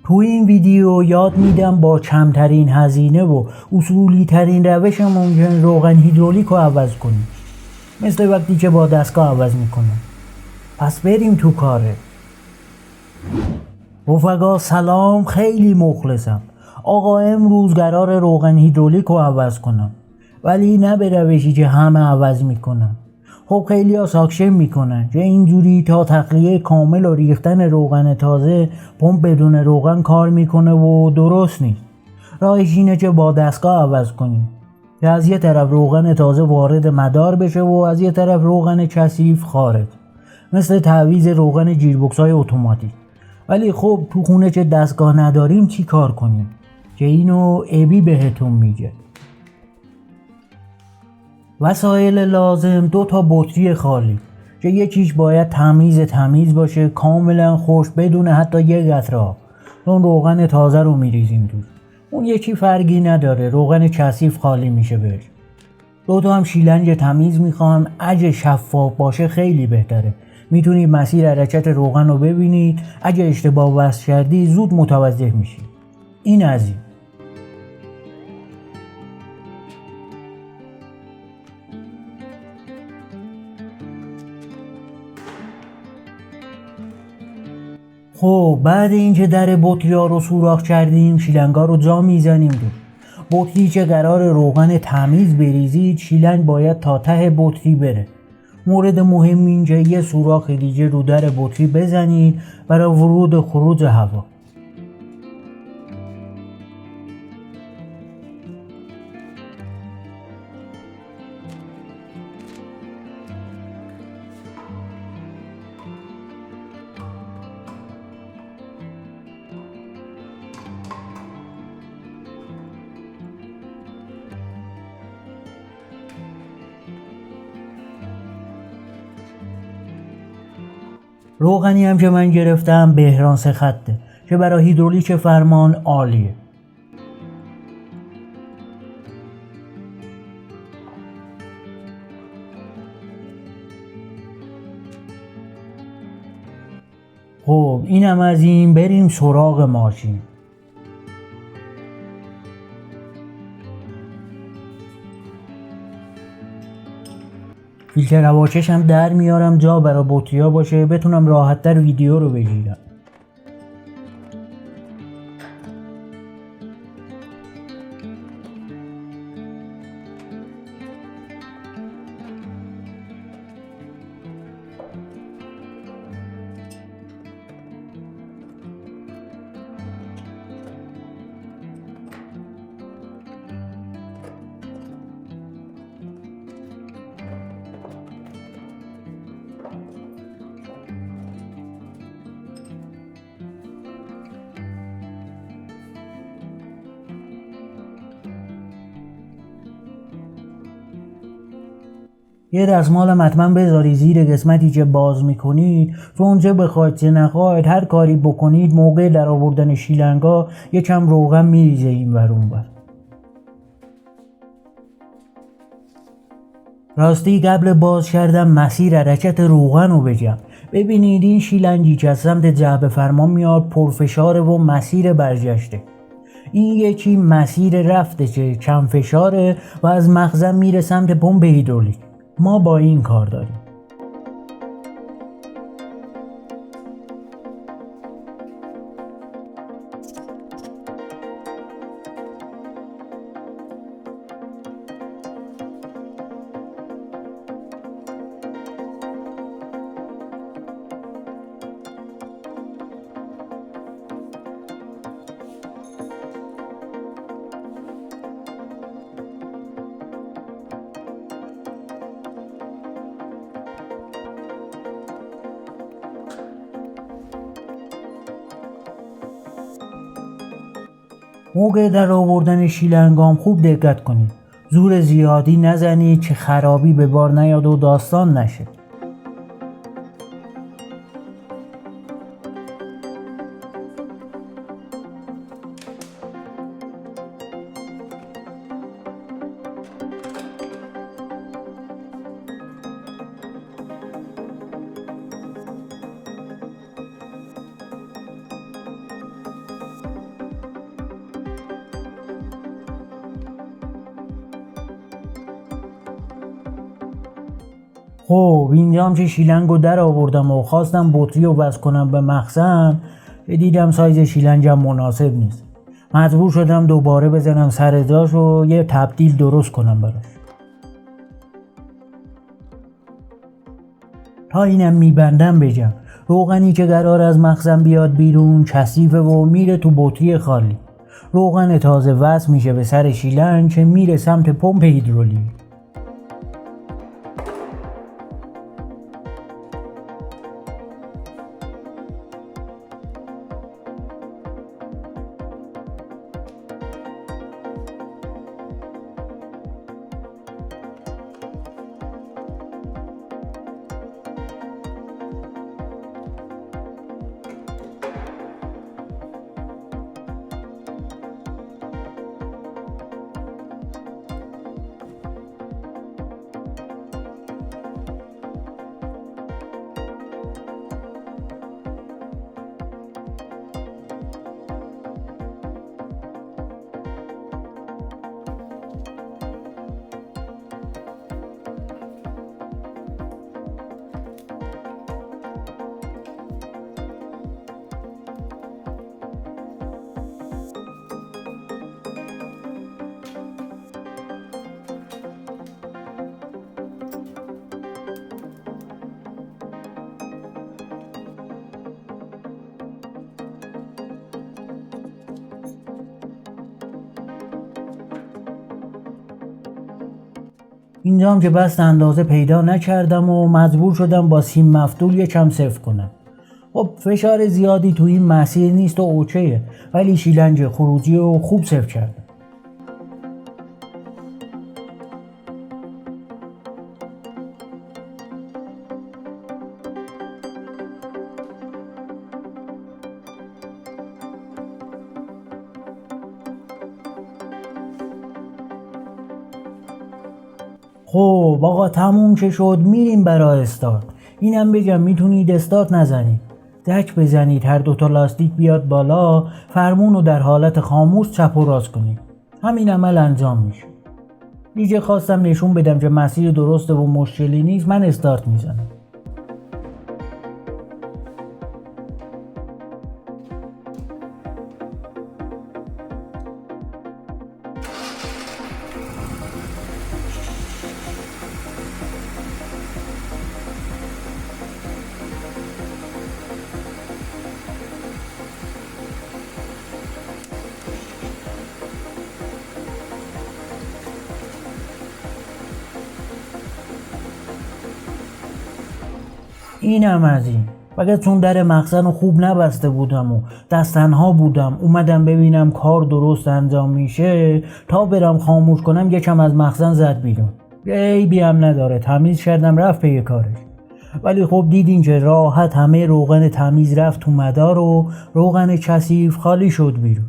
تو این ویدیو یاد میدم با کمترین هزینه و اصولی ترین روش ممکن روغن هیدرولیک رو عوض کنیم، مثل وقتی که با دستگاه عوض میکنم. پس بریم تو کاره. رفقا سلام، خیلی مخلصم. آقا امروز قرار روغن هیدرولیک رو عوض کنم، ولی نه به روشی که همه عوض میکنن. خب خیلی ها ساکشن میکنن که اینجوری تا تخلیه کامل و ریختن روغن تازه پمپ بدون روغن کار میکنه و درست نیست. راهش اینه که با دستگاه عوض کنیم که از یه طرف روغن تازه وارد مدار بشه و از یه طرف روغن کثیف خارج، مثل تعویض روغن گیربکس های اتوماتیک. ولی خب تو خونه که دستگاه نداریم چی کار کنیم؟ که اینو ابی بهتون میگه. وسایل لازم: 2 تا بطری خالی که یکیش باید تمیز باشه، کاملا خشک، بدون حتی یه قطره آب، چون روغن تازه رو میریزیم توش. اون یکی فرقی نداره، روغن کثیف خالی میشه بهش. 2 تا هم شیلنج تمیز میخوام، اگه شفاف باشه خیلی بهتره. میتونید مسیر حرکت روغن رو ببینید، اگه اشتباه وصل کردی زود متوجه میشی. این از این. خب بعد اینکه در بطری‌ها رو سوراخ کردیم، شیلنگا رو جا میزنیم دور. بطری که قرار روغن تمیز بریزید، شیلنگ باید تا ته بطری بره. مورد مهم اینجا یه سوراخ دیگه رو در بطری بزنید برای ورود و خروج هوا. روغنی هم که من گرفتم بهران 3 خطه که برای هیدرولیک فرمان عالیه. خب اینم از این، بریم سراغ ماشین. فیلتر هواکش هم در میارم جا برای بطری‌ها باشه، بتونم راحت‌تر ویدیو رو بگیرم. یه دستمال حتما بذاری زیر قسمتی که باز میکنید، چون چه بخواید چه نخواید هر کاری بکنید موقع در آوردن شیلنگا یکم روغن میریزه این ور اون ور. راستی قبل باز کردن مسیر حرکت روغن رو بگم. ببینید این شیلنگی که از سمت جعبه فرمان میاد پرفشاره و مسیر برگشته. این یکی مسیر رفته که کم فشاره و از مخزن میره سمت پمپ هیدرولیک. ما با این کار داریم. موقع در آوردن شیلنگام خوب دقت کنید، زور زیادی نزنید که خرابی به بار نیاد و داستان نشه. خب اینجام که شیلنگو در آوردم و خواستم بطری رو وصل کنم به مخزن که دیدم سایز شیلنگم مناسب نیست. مجبور شدم دوباره بزنم سر جاش و یه تبدیل درست کنم براش. تا اینم میبندم بگم روغنی که قرار از مخزن بیاد بیرون کثیفه و میره تو بطری خالی. روغن تازه وصل میشه به سر شیلنگ که میره سمت پمپ هیدرولیک. اینجام که بست اندازه پیدا نکردم و مجبور شدم با سیم مفتول یکم صفر کنم. خب فشار زیادی تو این مسیر نیست و اوکیه، ولی شیلنج خروجی رو خوب صفر کردم. خب آقا تموم که شد، میریم برای استارت. اینم بگم میتونید استارت نزنید، دک بزنید، هر دوتا لاستیک بیاد بالا، فرمون رو در حالت خاموش چپ و راست کنید. همین عمل انجام میشه. دیگه خواستم نشون بدم که مسیر درسته و مشکلی نیست. من استارت میزنم. اینم از این. فقط چون در مخزن رو خوب نبسته بودم و دست تنها بودم، اومدم ببینم کار درست انجام میشه، تا برم خاموش کنم یکم از مخزن زد بیرون. عیبی هم نداره، تمیز کردم رفت پی کارش. ولی خب دیدین که راحت همه روغن تمیز رفت تو مدار و روغن کثیف خالی شد بیرون.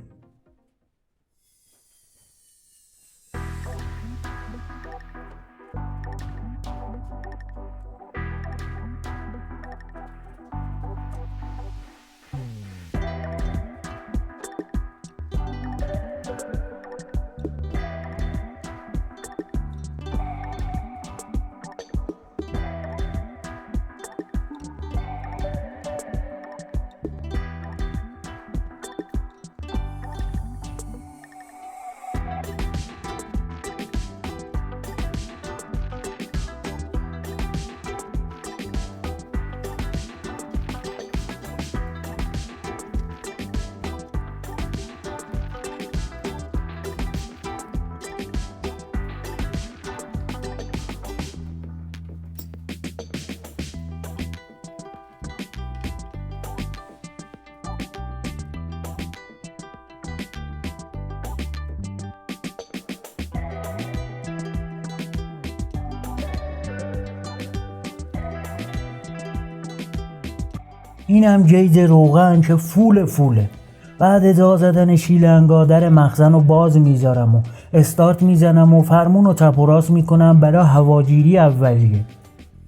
اینم گیج روغن که فوله. بعد ازا زدن شیلنگا در مخزن رو باز میذارم و استارت میزنم و فرمون رو چپ و راست میکنم برای هواگیری اولیه.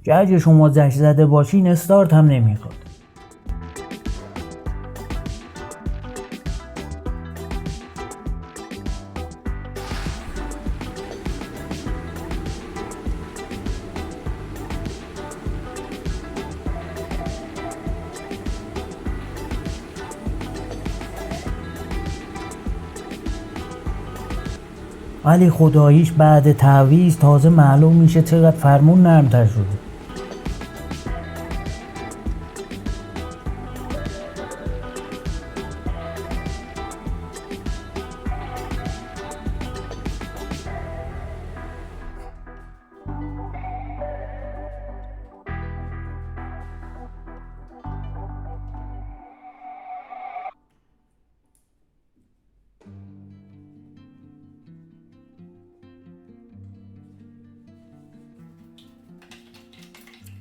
که اگه شما زش زده باشین استارت هم نمیخواد. ولی خداییش بعد تعویض تازه معلوم میشه چقدر فرمون نرمتر شده.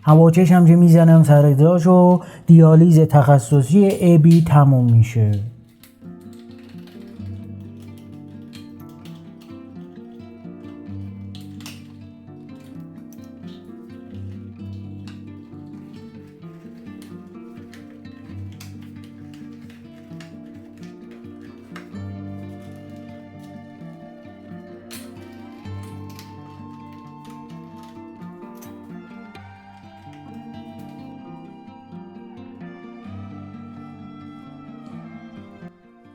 هواچشم که میزنم سر جاش و دیالیز تخصصی ابی تموم میشه.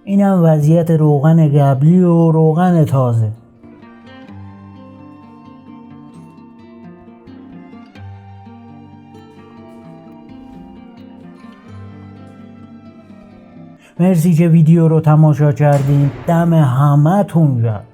اینم وضعیت روغن قبلی و روغن تازه. مرسی که ویدیو رو تماشا کردین. دم همه تون گرم.